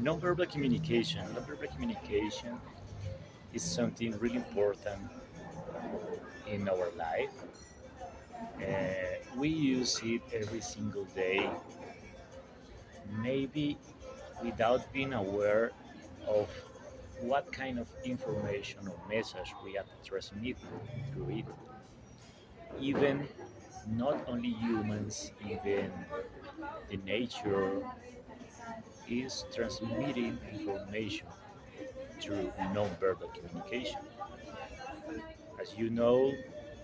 Nonverbal communication. Nonverbal communication is something really important in our life. We use it every single day, maybe without being aware of what kind of information or message we are transmitting through it. Even not only humans, even the nature is transmitting information through nonverbal communication. As you know,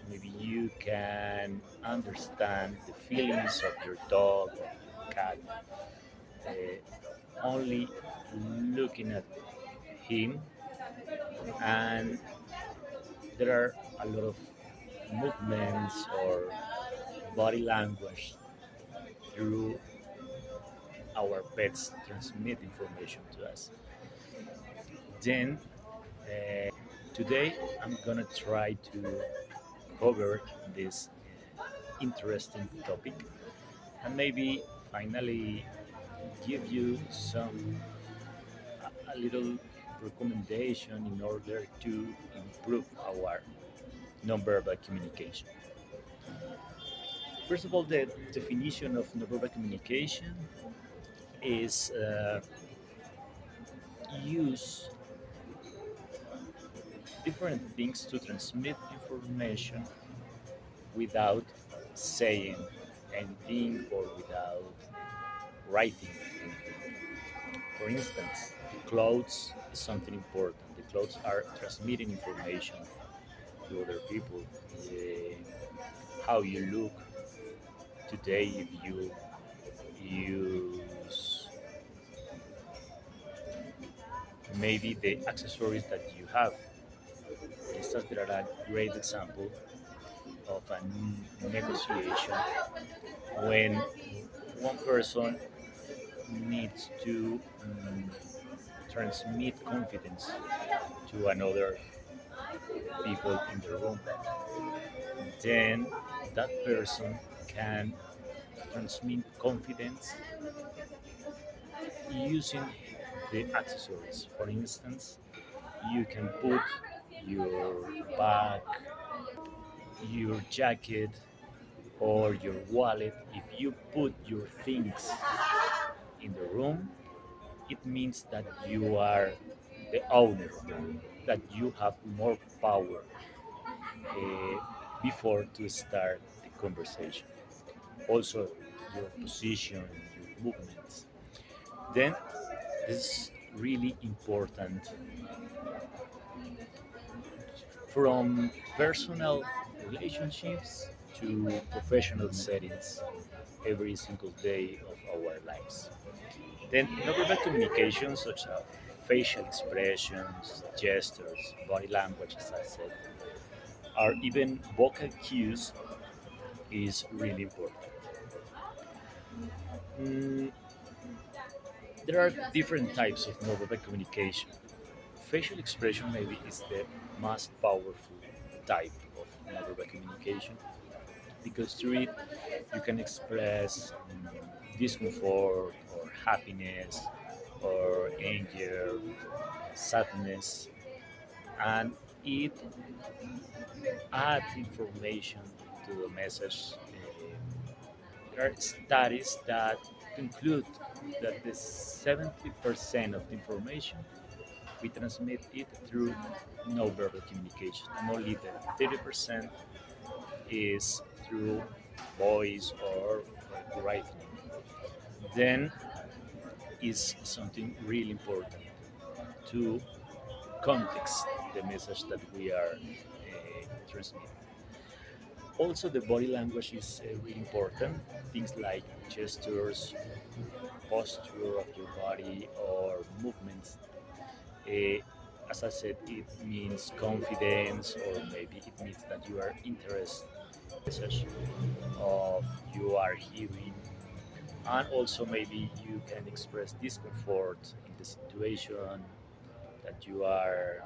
maybe you can understand the feelings of your dog or cat only looking at him, and there are a lot of movements or body language through our pets transmit information to us. Then today I'm gonna try to cover this interesting topic and maybe finally give you a little recommendation in order to improve our nonverbal communication. First of all, the definition of nonverbal communication is use different things to transmit information without saying anything or without writing anything. For instance, the clothes is something important. The clothes are transmitting information to other people. Eh, how you look today, if you use maybe the accessories that you have. For instance, there are a great example of a negotiation when one person needs to transmit confidence to another people in the room. Then that person can transmit confidence using the accessories. For instance, you can put your bag, your jacket, or your wallet. If you put your things in the room, it means that you are the owner of the room, that you have more power before to start the conversation. Also, your position, your movements. Then, this is really important from personal relationships to professional settings every single day of our lives. Then, nonverbal communication, such as facial expressions, gestures, body language, as I said, or even vocal cues, is really important. Mm, there are different types of nonverbal communication. Facial expression maybe is the most powerful type of nonverbal communication because through it you can express discomfort or happiness or anger, sadness, and it adds information to the message. There are studies that conclude that the 70% of the information we transmit it through no verbal communication, and only the 30% is through voice or writing. Then is something really important to context the message that we are transmitting. Also, the body language is really important. Things like gestures, posture of your body, or movements. Uh, as I said, it means confidence, or maybe it means that you are interested message of you are hearing, and also maybe you can express discomfort in the situation that you are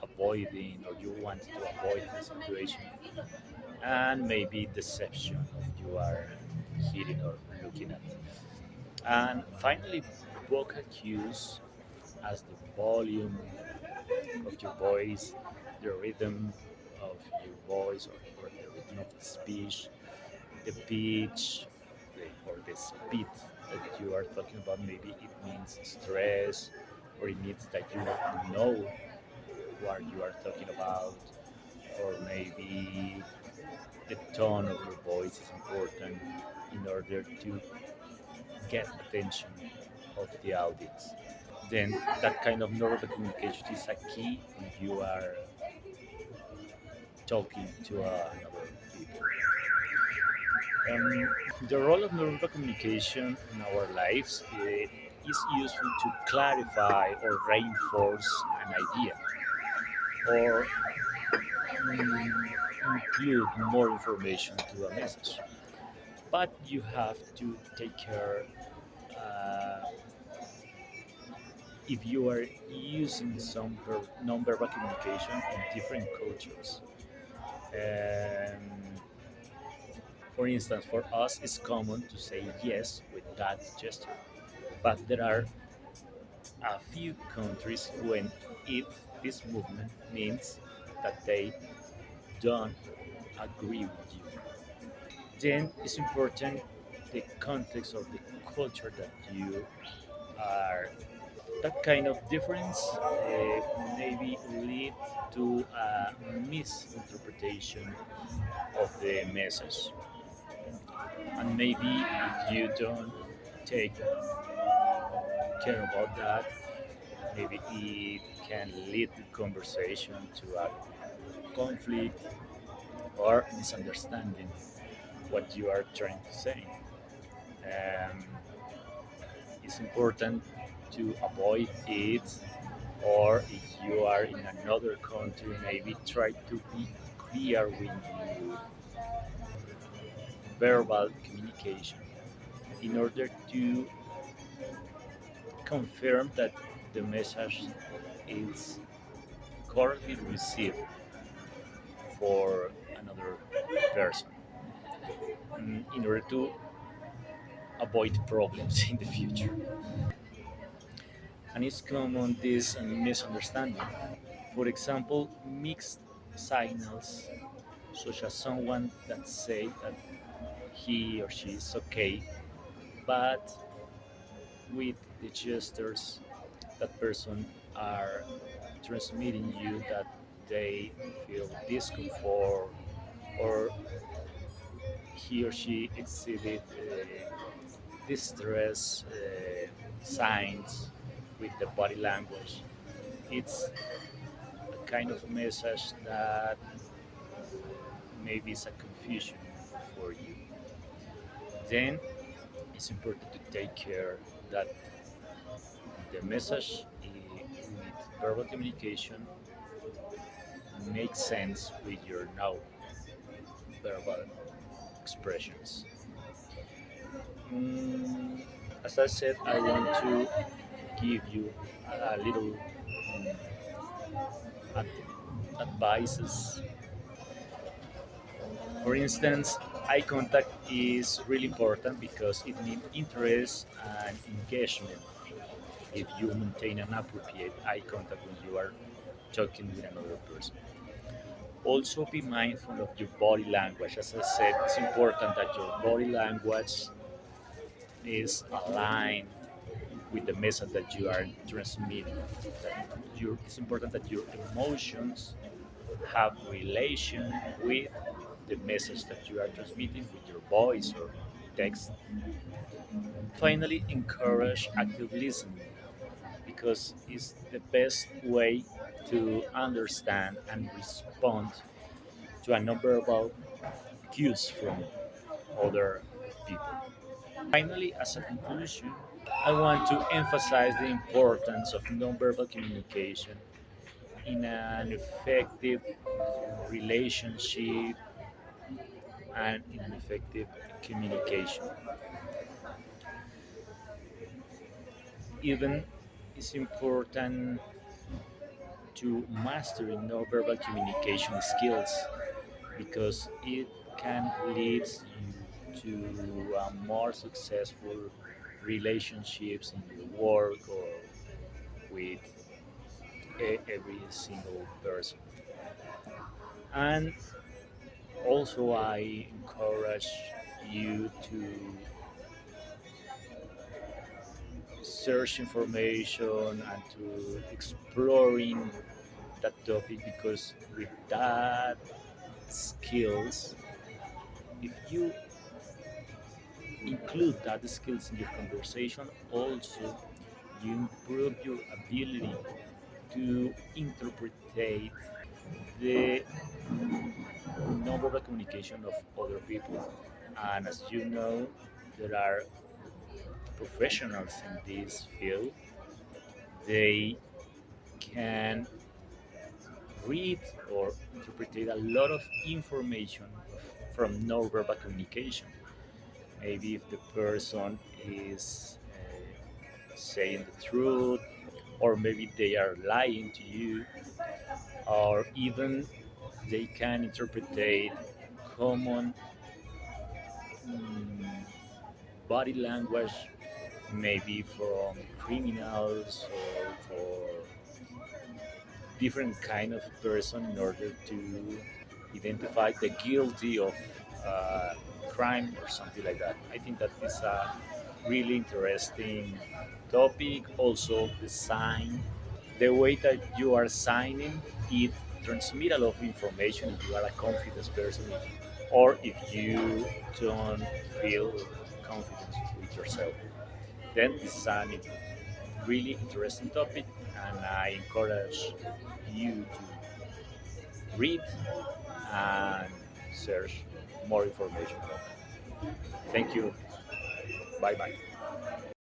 avoiding or you want to avoid the situation, and maybe deception of you are hearing or looking at. And finally, vocal cues as the volume of your voice, the rhythm of your voice, or the rhythm of the speech, the pitch, or the speed that you are talking about. Maybe it means stress, or it means that you know what you are talking about, or maybe the tone of your voice is important in order to get attention of the audience. Then that kind of nonverbal communication is a key when you are talking to another people. The role of nonverbal communication in our lives is useful to clarify or reinforce an idea, or include more information to a message. But you have to take care uh, if you are using some nonverbal communication in different cultures. Um, for instance, for us, it's common to say yes with that gesture, but there are a few countries when it this movement means that they don't agree with you. Then it's important the context of the culture that you are. That kind of difference maybe lead to a misinterpretation of the message, and maybe if you don't take care about that, maybe it can lead the conversation to a conflict or misunderstanding what you are trying to say. Um, it's important to avoid it, or if you are in another country, maybe try to be clear when you verbal communication in order to confirm that the message is correctly received for another person, in order to avoid problems in the future. And it's common this misunderstanding. For example, mixed signals, such as someone that say that he or she is okay, but with the gestures that person are transmitting you that they feel discomfort, or he or she exhibit distress signs with the body language. It's a kind of message that maybe is a confusion for you. Then it's important to take care that the message with verbal communication makes sense with your now verbal expressions. Mm, as I said, I want to give you a little ad- advices. For instance, eye contact is really important because it means interest and engagement. If you maintain an appropriate eye contact when you are talking with another person. Also, be mindful of your body language. As I said, it's important that your body language is aligned with the message that you are transmitting. It's important that your emotions have relation with the message that you are transmitting with your voice or text. Finally, encourage active listening because it's the best way to understand and respond to a nonverbal cues from other people. Finally, as a conclusion, I want to emphasize the importance of nonverbal communication in an effective relationship and in an effective communication. Even it's important to mastering nonverbal communication skills because it can lead you to a more successful relationships in your work or with every single person. And also, I encourage you to search information and to exploring that topic, because with that skills, if you include that skills in your conversation, also you improve your ability to interpret the nonverbal communication of other people. And as you know, there are professionals in this field. They can read or interpret a lot of information from nonverbal communication. Maybe if the person is saying the truth, or maybe they are lying to you, or even they can interpret common mm, body language, maybe from criminals or for different kind of person, in order to identify the guilty of uh, crime or something like that. I think that is a really interesting topic. Also, the sign, the way that you are signing, it transmit a lot of information if you are a confident person, or if you don't feel confident with yourself. Then this is a really interesting topic, and I encourage you to read and search more information about it. Thank you. Bye bye.